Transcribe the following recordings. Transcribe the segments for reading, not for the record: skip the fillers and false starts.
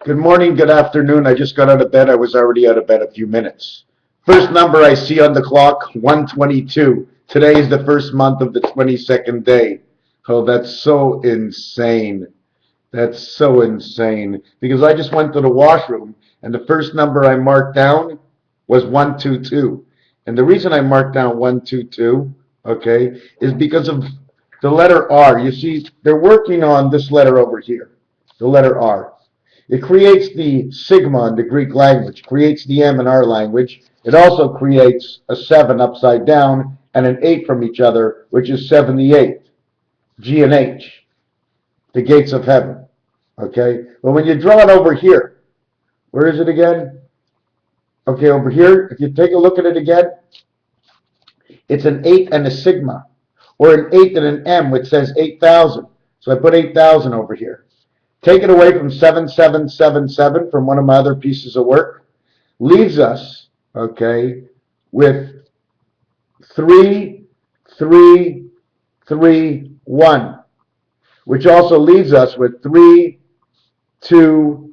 Good morning, good afternoon. I just got out of bed. I was already out of bed a few minutes. First number I see on the clock, 122. Today is the first month of the 22nd day. Oh, that's so insane. That's so insane. Because I just went to the washroom and the first number I marked down was 122. And the reason I marked down 122, okay, is because of the letter R. You see, they're working on this letter over here, the letter R. It creates the sigma in the Greek language, creates the M in our language. It also creates a 7 upside down and an 8 from each other, which is 78. G and H, the gates of heaven. Okay? But when you draw it over here, where is it again? Okay, over here, if you take a look at it again, it's an 8 and a sigma, or an 8 and an M, which says 8,000. So I put 8,000 over here. Take it away from 7777 from one of my other pieces of work, leaves us, okay, with 3331, which also leaves us with 3220,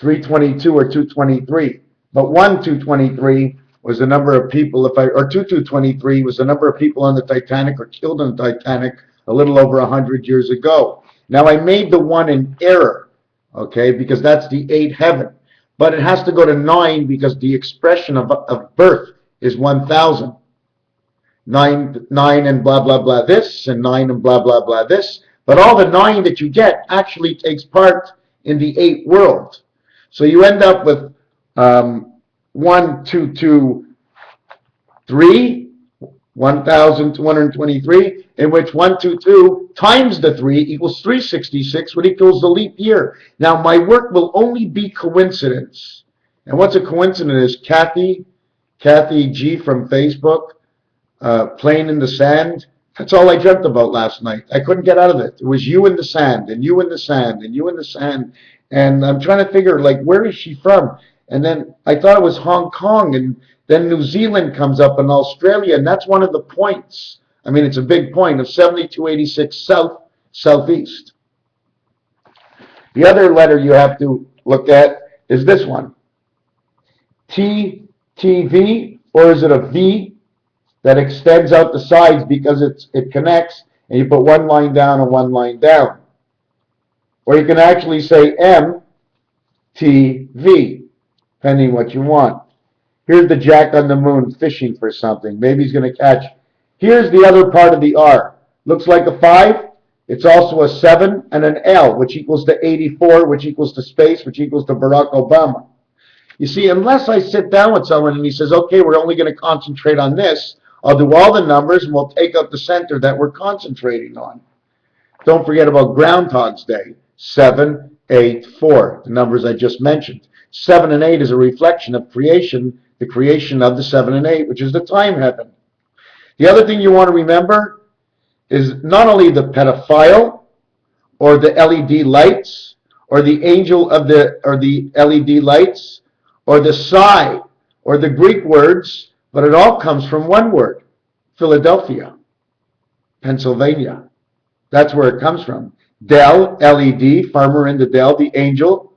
322 or 223. But 1223 was the number of people, or 2223 was the number of people on the Titanic or killed on the Titanic a little over 100 years ago. Now I made the one in error, okay, because that's the 8 heaven. But it has to go to 9 because the expression of birth is 1,000. 9 and blah, blah, blah this, and 9 and blah, blah, blah this. But all the 9 that you get actually takes part in the 8 world. So you end up with 1, 2, 2, 3, 1,223, in which 122 times the 3 equals 366, which equals the leap year. Now, my work will only be coincidence. And what's a coincidence is Kathy G from Facebook, playing in the sand. That's all I dreamt about last night. I couldn't get out of it. It was you in the sand, and you in the sand, and you in the sand. And I'm trying to figure, like, where is she from? And then I thought it was Hong Kong, and then New Zealand comes up and Australia, and that's one of the points. I mean, it's a big point of 7286 south, southeast. The other letter you have to look at is this one. TTV, or is it a V that extends out the sides because it connects, and you put one line down and one line down. Or you can actually say MTV, depending what you want. Here's the Jack on the Moon fishing for something. Maybe he's going to catch. Here's the other part of the R. Looks like a 5. It's also a 7 and an L, which equals to 84, which equals to space, which equals to Barack Obama. You see, unless I sit down with someone and he says, okay, we're only going to concentrate on this, I'll do all the numbers and we'll take out the center that we're concentrating on. Don't forget about Groundhog's Day, 7, 8, 4, the numbers I just mentioned. 7 and 8 is a reflection of creation, the creation of the 7 and 8, which is the time heaven. The other thing you want to remember is not only the pedophile or the LED lights or the angel of the LED lights or the psi or the Greek words, but it all comes from one word, Philadelphia, Pennsylvania. That's where it comes from. Del, LED, farmer in the Dell, the angel.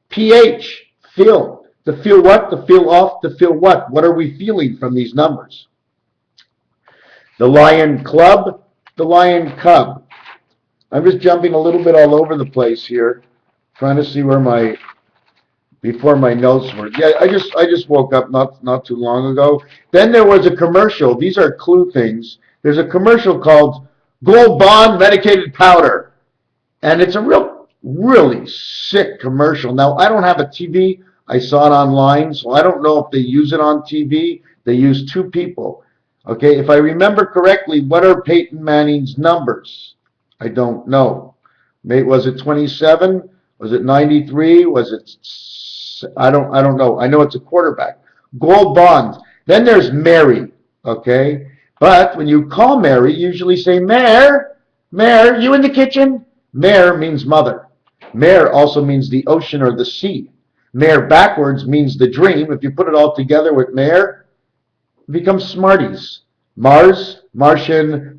PH, feel. To feel what? To feel off, to feel what? What are we feeling from these numbers? The Lion Club, the Lion Cub. I'm just jumping a little bit all over the place here, trying to see where before my notes were. Yeah, I just woke up not too long ago. Then there was a commercial. These are clue things. There's a commercial called Gold Bond Medicated Powder. And it's a really sick commercial. Now, I don't have a TV. I saw it online, so I don't know if they use it on TV. They use 2 people. Okay, if I remember correctly, what are Peyton Manning's numbers? I don't know. Was it 27? Was it 93? Was it... I don't know. I know it's a quarterback. Gold bonds. Then there's Mary, okay? But when you call Mary, you usually say, Mare, you in the kitchen? Mare means mother. Mare also means the ocean or the sea. Mare backwards means the dream. If you put it all together with Mare, it becomes Smarties. Mars, Martian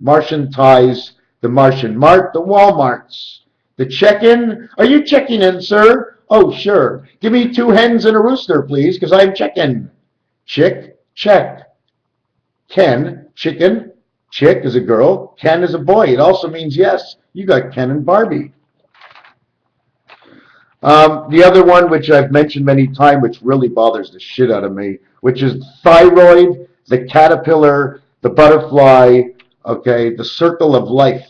ties, the Martian Mart, the Walmarts. The check-in, are you checking in, sir? Oh, sure. Give me 2 hens and a rooster, please, because I'm checking. Chick, check. Ken, chicken. Chick is a girl. Ken is a boy. It also means yes. You got Ken and Barbie. The other one, which I've mentioned many times, which really bothers the shit out of me, which is thyroid, the caterpillar, the butterfly, okay, the circle of life.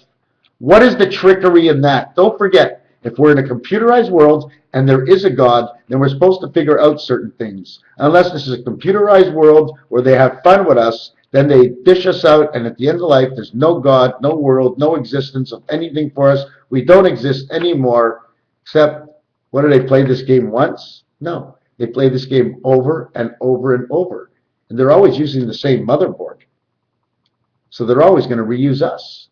What is the trickery in that? Don't forget, if we're in a computerized world and there is a God, then we're supposed to figure out certain things. Unless this is a computerized world where they have fun with us, then they dish us out, and at the end of life, there's no God, no world, no existence of anything for us. We don't exist anymore, except, what do they play this game once? No. They play this game over and over and over. And they're always using the same motherboard. So they're always going to reuse us.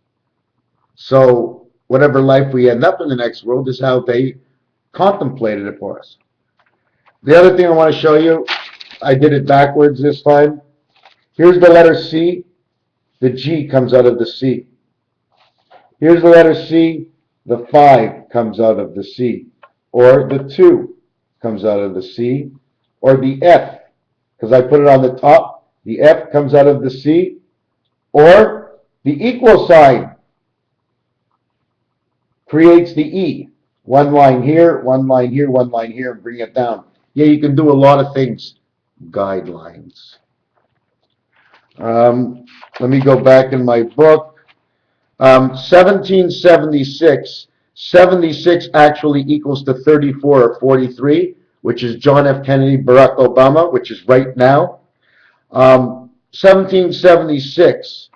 So whatever life we end up in the next world is how they contemplated it for us. The other thing I want to show you, I did it backwards this time. Here's the letter C. The G comes out of the C. Here's the letter C. The 5 comes out of the C. Or the 2 comes out of the C. Or the F, because I put it on the top. The F comes out of the C. Or the equal sign creates the E. One line here, one line here, one line here, and bring it down. Yeah, you can do a lot of things. Guidelines. Let me go back in my book. 1776. 76 actually equals to 34 or 43, which is John F. Kennedy, Barack Obama, which is right now. 1776,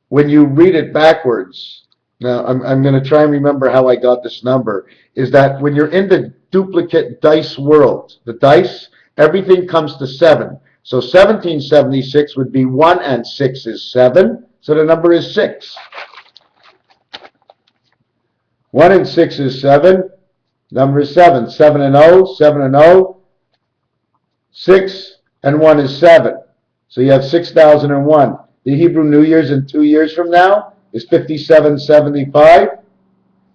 when you read it backwards, now I'm going to try and remember how I got this number, is that when you're in the duplicate dice world, the dice, everything comes to 7. So 1776 would be 1 and 6 is 7, so the number is 6. 1 and 6 is 7, number is 7. 7 and 0, 7 and 0, 6 and 1 is 7. So you have 6001. The Hebrew New Year's in 2 years from now is 5775.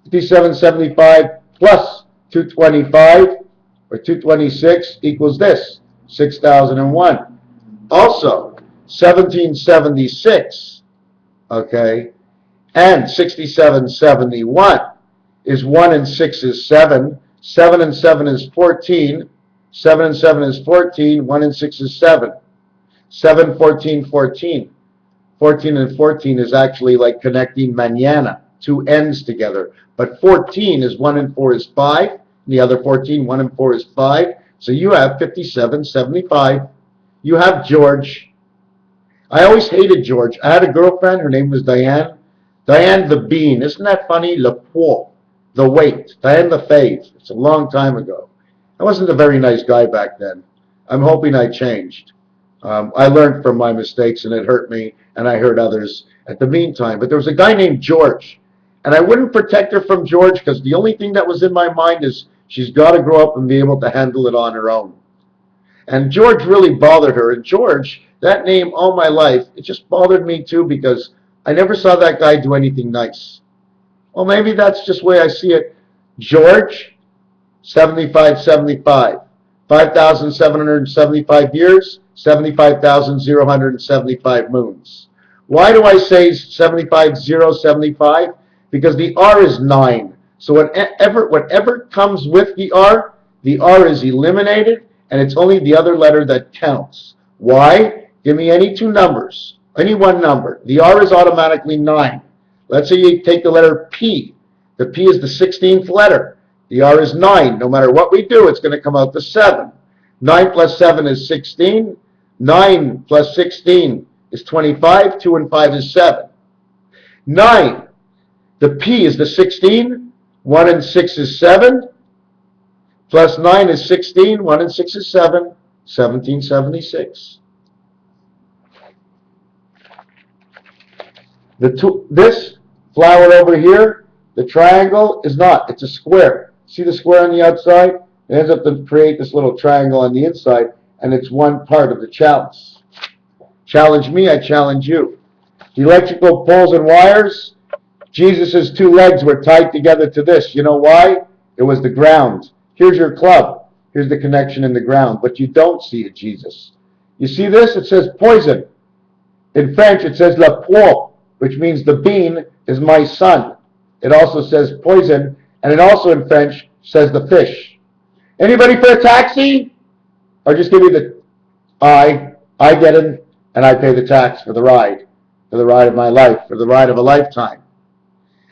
5775 plus 225 or 226 equals this, 6001. Also, 1776, okay, and 6771 is 1 and 6 is 7. 7 and 7 is 14. 7 and 7 is 14. 1 and 6 is 7. 7, 14, 14. 14 and 14 is actually like connecting mañana, 2 ends together. But 14 is 1 and 4 is 5. And the other 14, 1 and 4 is 5. So you have 5775. You have George. I always hated George. I had a girlfriend. Her name was Diane. Diane the Bean. Isn't that funny? Le poids. The weight. Diane the Fave. It's a long time ago. I wasn't a very nice guy back then. I'm hoping I changed. I learned from my mistakes, and it hurt me, and I hurt others at the meantime. But there was a guy named George, and I wouldn't protect her from George because the only thing that was in my mind is she's got to grow up and be able to handle it on her own. And George really bothered her. And George, that name all my life, it just bothered me too because I never saw that guy do anything nice. Well, maybe that's just the way I see it. George, 7575. 5,775 years, 75,075 moons. Why do I say 75075? Because the R is 9. So whatever comes with the R is eliminated, and it's only the other letter that counts. Why? Give me any 2 numbers, any 1 number. The R is automatically 9. Let's say you take the letter P. The P is the 16th letter. The R is 9. No matter what we do, it's going to come out to 7. 9 plus 7 is 16. 9 plus 16 is 25. 2 and 5 is 7. 9. The P is the 16. 1 and 6 is 7. Plus 9 is 16. 1 and 6 is 7. 1776. This flower over here, the triangle, is not. It's a square. See the square on the outside? It ends up to create this little triangle on the inside, and it's one part of the chalice. Challenge me, I challenge you. The electrical poles and wires, Jesus' two legs were tied together to this. You know why? It was the ground. Here's your club. Here's the connection in the ground. But you don't see it, Jesus. You see this? It says poison. In French, it says la poire, which means the bean is my son. It also says poison, and it also in French says the fish. Anybody for a taxi? Or just give me the I get in, and I pay the tax for the ride of my life, for the ride of a lifetime.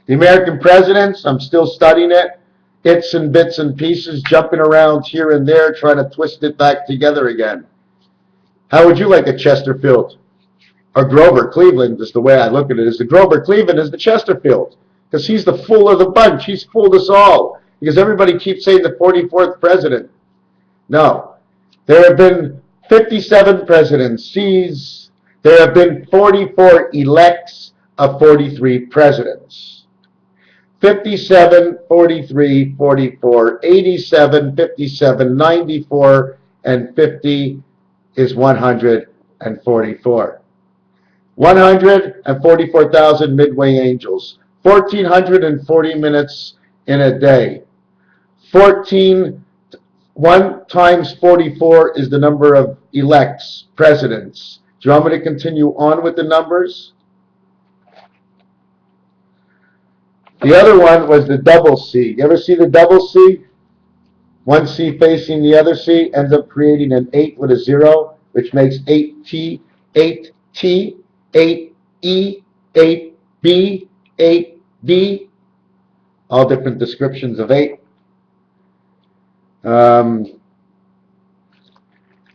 The American presidents, I'm still studying it. It's and bits and pieces, jumping around here and there, trying to twist it back together again. How would you like a Chesterfield? Or Grover Cleveland is the way I look at it. Is the Grover Cleveland is the Chesterfield. Because he's the fool of the bunch. He's fooled us all. Because everybody keeps saying the 44th president. No. There have been 57 presidencies. There have been 44 elects of 43 presidents. 57, 43, 44, 87, 57, 94, and 50 is 144. 144,000 midway angels. 1,440 minutes in a day. 1 times 44 is the number of elects, presidents. Do you want me to continue on with the numbers? The other one was the double C. You ever see the double C? One C facing the other C ends up creating an 8 with a 0, which makes 8T, 8T, 8E, 8B, 8D, all different descriptions of 8. The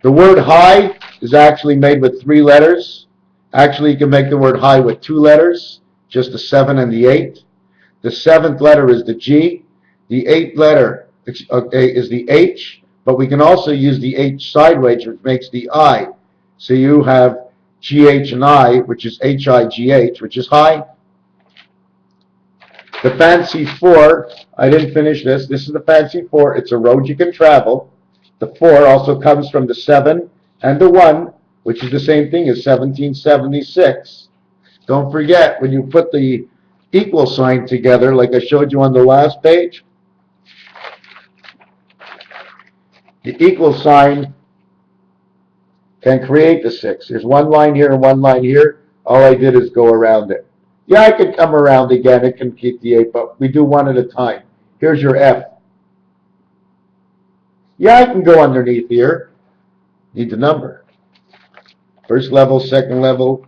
word high is actually made with 3 letters. Actually, you can make the word high with 2 letters, just the 7 and the 8. The 7th letter is the G. The 8th letter is the H, but we can also use the H sideways, which makes the I. So you have GH and I, which is HIGH, which is high. The fancy 4, I didn't finish this. This is the fancy 4. It's a road you can travel. The 4 also comes from the 7 and the 1, which is the same thing as 1776. Don't forget, when you put the equal sign together, like I showed you on the last page, the equal sign can create the 6. There's one line here and one line here. All I did is go around it. Yeah, I can come around again. It can keep the 8, but we do one at a time. Here's your F. Yeah, I can go underneath here. Need the number. First level, second level.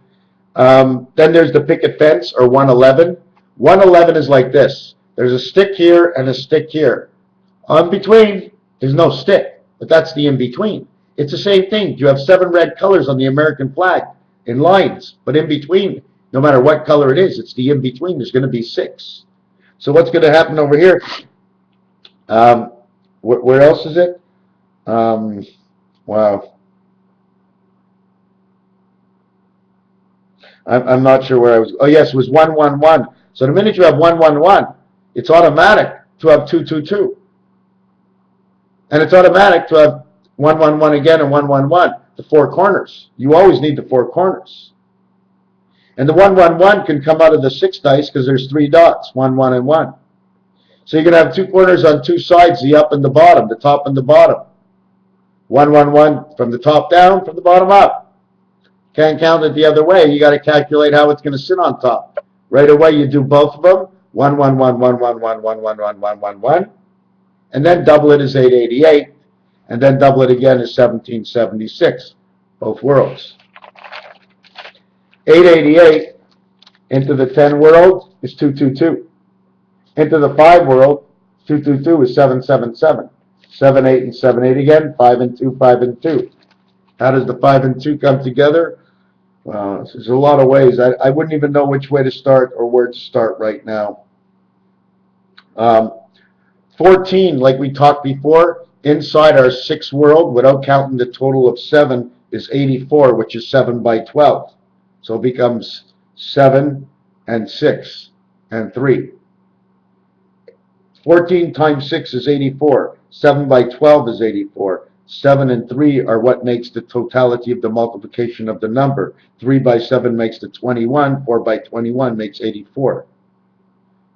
Then there's the picket fence, or 111. 111 is like this. There's a stick here and a stick here. In between, there's no stick, but that's the in-between. It's the same thing. You have 7 red colors on the American flag in lines, but in between, no matter what color it is, it's the in-between. There's going to be 6. So what's going to happen over here? Where else is it? Wow. I'm not sure where I was. Oh, yes, it was 111. So the minute you have 111, it's automatic to have 222. And it's automatic to have 111 again and 111, the 4 corners. You always need the 4 corners. And the 111 can come out of the 6 dice because there's 3 dots, 1, 1, and 1. So you're going to have 2 corners on 2 sides, the up and the bottom, the top and the bottom. 1, 1, 1 from the top down, from the bottom up. Can't count it the other way. You got to calculate how it's going to sit on top. Right away, you do both of them. 1, 1, 1, 1, 1, 1, 1, 1, 1, 1, 1, 1. And then double it is 888. And then double it again is 1776. Both worlds. 888 into the 10 world is 222. Into the 5 world, 222 is 777. 7, 8, and 7, 8 again. 5 and 2, 5 and 2. How does the 5 and 2 come together? Well, there's a lot of ways. I wouldn't even know which way to start or where to start right now. 14, like we talked before, inside our 6 world, without counting the total of 7, is 84, which is 7 by 12. So it becomes 7 and 6 and 3. 14 times 6 is 84. 7 by 12 is 84. 7 and 3 are what makes the totality of the multiplication of the number. 3 by 7 makes the 21. 4 by 21 makes 84.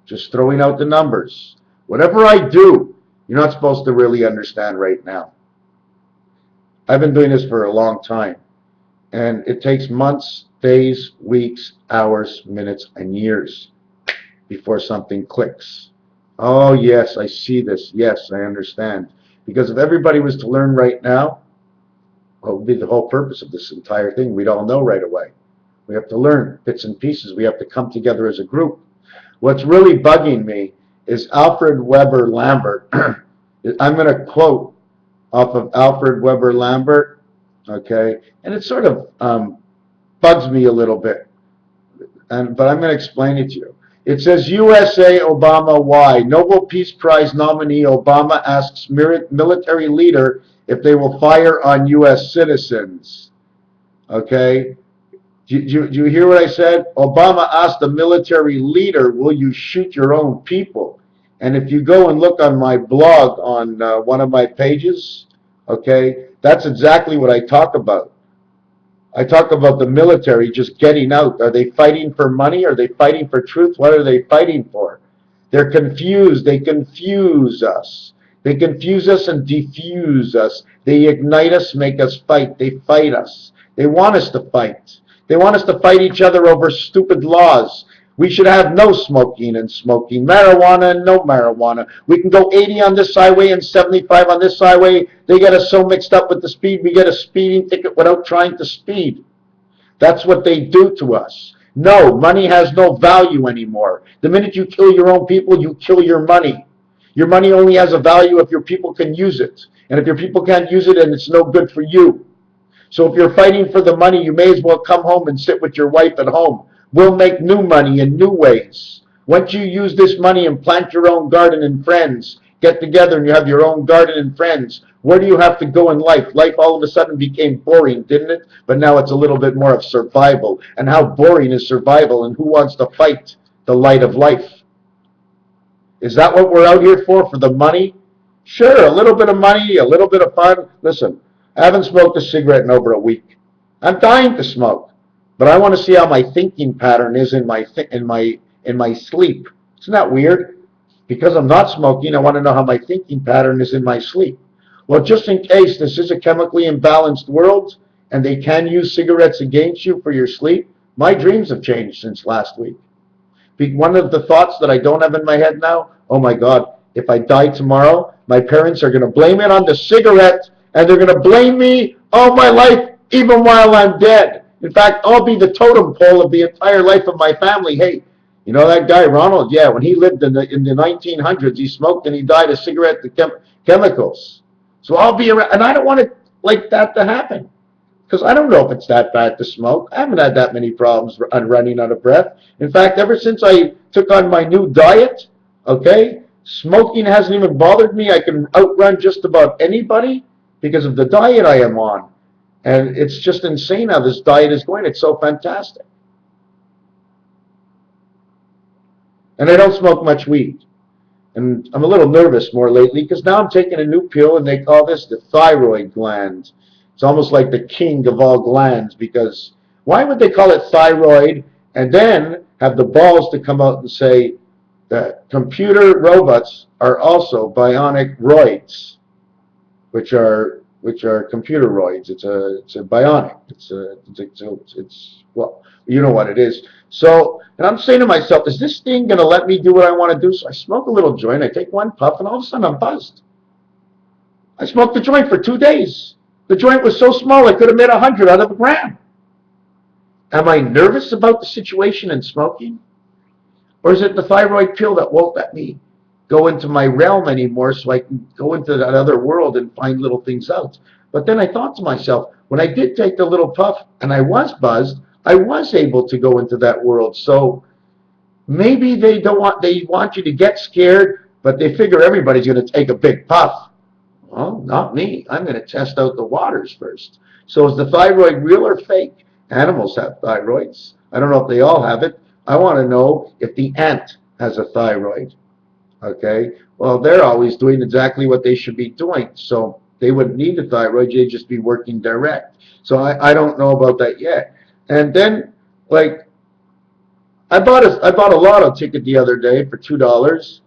Just throwing out the numbers. Whatever I do, you're not supposed to really understand right now. I've been doing this for a long time, and it takes months, days, weeks, hours, minutes, and years before something clicks. Oh, yes, I see this. Yes, I understand. Because if everybody was to learn right now, what would be the whole purpose of this entire thing? We'd all know right away. We have to learn bits and pieces. We have to come together as a group. What's really bugging me is Alfred Weber Lambert. I'm going to quote off of Alfred Weber Lambert, okay? And it sort of bugs me a little bit, but I'm going to explain it to you. It says, USA Obama why? Nobel Peace Prize nominee Obama asks military leader if they will fire on U.S. citizens. Okay? Do you hear what I said? Obama asked the military leader, will you shoot your own people? And if you go and look on my blog on one of my pages, okay, that's exactly what I talk about. I talk about the military just getting out. Are they fighting for money? Are they fighting for truth? What are they fighting for? They're confused. They confuse us. They confuse us and defuse us. They ignite us, make us fight. They fight us. They want us to fight. They want us to fight each other over stupid laws. We should have no smoking and smoking, marijuana and no marijuana. We can go 80 on this highway and 75 on this highway. They get us so mixed up with the speed, we get a speeding ticket without trying to speed. That's what they do to us. No, money has no value anymore. The minute you kill your own people, you kill your money. Your money only has a value if your people can use it. And if your people can't use it, then it's no good for you. So if you're fighting for the money, you may as well come home and sit with your wife at home. We'll make new money in new ways. Once you use this money and plant your own garden and friends, get together and you have your own garden and friends, where do you have to go in life? Life all of a sudden became boring, didn't it? But now it's a little bit more of survival. And how boring is survival, and who wants to fight the light of life? Is that what we're out here for the money? Sure, a little bit of money, a little bit of fun. Listen, I haven't smoked a cigarette in over a week. I'm dying to smoke, but I want to see how my thinking pattern is in my sleep. Isn't that weird? Because I'm not smoking, I want to know how my thinking pattern is in my sleep. Well, just in case this is a chemically imbalanced world and they can use cigarettes against you for your sleep, my dreams have changed since last week. One of the thoughts that I don't have in my head now, oh my God, if I die tomorrow, my parents are going to blame it on the cigarette, and they're going to blame me all my life, even while I'm dead. In fact, I'll be the totem pole of the entire life of my family. Hey, you know that guy Ronald? Yeah, when he lived in the 1900s, he smoked and he died of cigarette chemicals. So I'll be around, and I don't want it like that to happen. Because I don't know if it's that bad to smoke. I haven't had that many problems running out of breath. In fact, ever since I took on my new diet, okay, smoking hasn't even bothered me. I can outrun just about anybody because of the diet I am on. And it's just insane how this diet is going. It's so fantastic. And I don't smoke much weed. And I'm a little nervous more lately because now I'm taking a new pill and they call this the thyroid gland. It's almost like the king of all glands, because why would they call it thyroid and then have the balls to come out and say that computer robots are also bionic roids, which are computer roids. It's a bionic. It's well, you know what it is. So, and I'm saying to myself, is this thing going to let me do what I want to do? So I smoke a little joint, I take one puff, and all of a sudden I'm buzzed. I smoked the joint for 2 days. The joint was so small I could have made 100 out of a gram. Am I nervous about the situation in smoking? Or is it the thyroid pill that won't let me go into my realm anymore so I can go into that other world and find little things out? But then I thought to myself, when I did take the little puff and I was buzzed, I was able to go into that world. So maybe they want you to get scared, but they figure everybody's going to take a big puff. Well, not me. I'm going to test out the waters first. So is the thyroid real or fake? Animals have thyroids. I don't know if they all have it. I want to know if the ant has a thyroid. Okay? Well, they're always doing exactly what they should be doing. So they wouldn't need a thyroid. They'd just be working direct. So I don't know about that yet. And then, like, I bought a lotto ticket the other day for $2,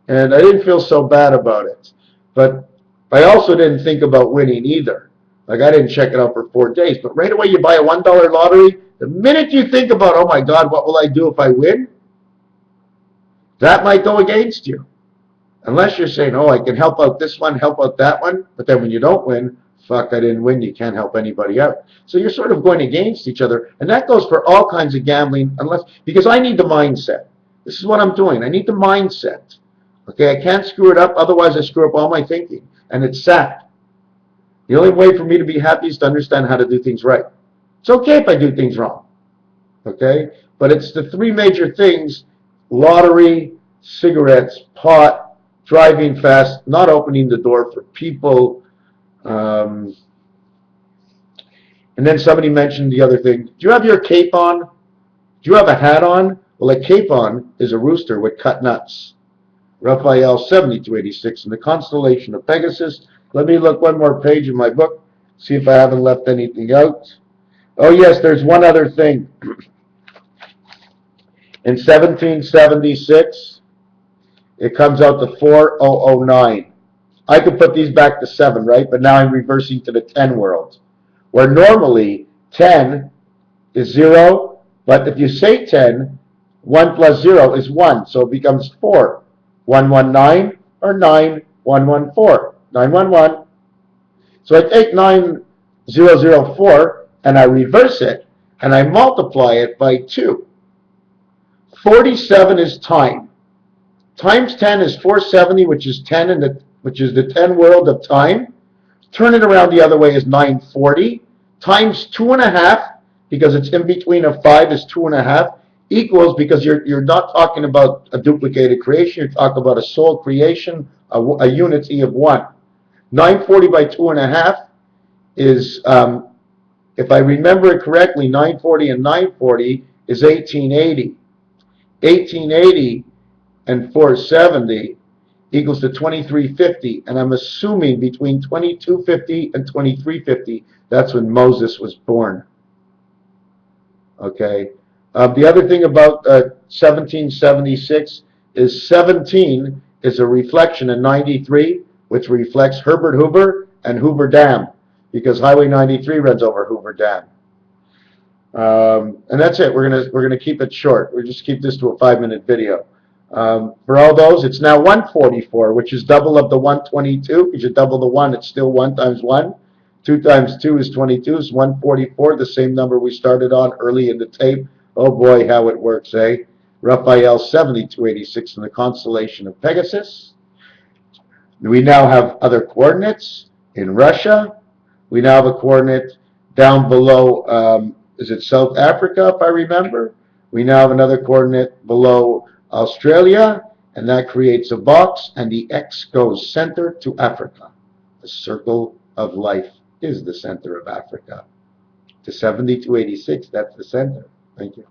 and I didn't feel so bad about it. But I also didn't think about winning either. Like, I didn't check it out for 4 days. But right away, you buy a $1 lottery. The minute you think about, oh my God, what will I do if I win? That might go against you. Unless you're saying, oh, I can help out this one, help out that one. But then when you don't win, fuck, I didn't win. You can't help anybody out. So you're sort of going against each other. And that goes for all kinds of gambling, because I need the mindset. This is what I'm doing. I need the mindset. Okay, I can't screw it up. Otherwise, I screw up all my thinking. And it's sad. The only way for me to be happy is to understand how to do things right. It's okay if I do things wrong. Okay? But it's the three major things: lottery, cigarettes, pot, driving fast, not opening the door for people. And then somebody mentioned the other thing. Do you have your cape on? Do you have a hat on? Well, a cape on is a rooster with cut nuts. Raphael 7286 in the constellation of Pegasus. Let me look one more page in my book, see if I haven't left anything out. Oh yes, there's one other thing. In 1776, it comes out to 4009. I could put these back to 7, right? But now I'm reversing to the 10 world, where normally 10 is 0, but if you say 10, 1 plus 0 is 1, so it becomes 4. 119 or 9114. 911. So I take 9004 and I reverse it and I multiply it by 2. 47 is time. Times 10 is 470, which is 10 which is the 10 world of time. Turn it around the other way is 940 times 2.5, because it's in between a 5 is 2.5, equals, because you're not talking about a duplicated creation, you're talking about a sole creation, a unity of 1. 940 by 2.5 is, if I remember it correctly, 940 and 940 is 1880. 1880 and 470 equals to 2350, and I'm assuming between 2250 and 2350, that's when Moses was born. Okay. The other thing about 1776 is 17 is a reflection in 93, which reflects Herbert Hoover and Hoover Dam, because Highway 93 runs over Hoover Dam. And that's it. We're gonna keep it short. We'll just keep this to a 5-minute video. For all those, it's now 144, which is double of the 122. Because you double the 1, it's still 1 times 1. 2 times 2 is 22. It's 144, the same number we started on early in the tape. Oh boy, how it works, eh? Raphael 7286 in the constellation of Pegasus. We now have other coordinates in Russia. We now have a coordinate down below, is it South Africa, if I remember? We now have another coordinate below Australia, and that creates a box, and the X goes center to Africa. The circle of life is the center of Africa. To 7286, that's the center. Thank you.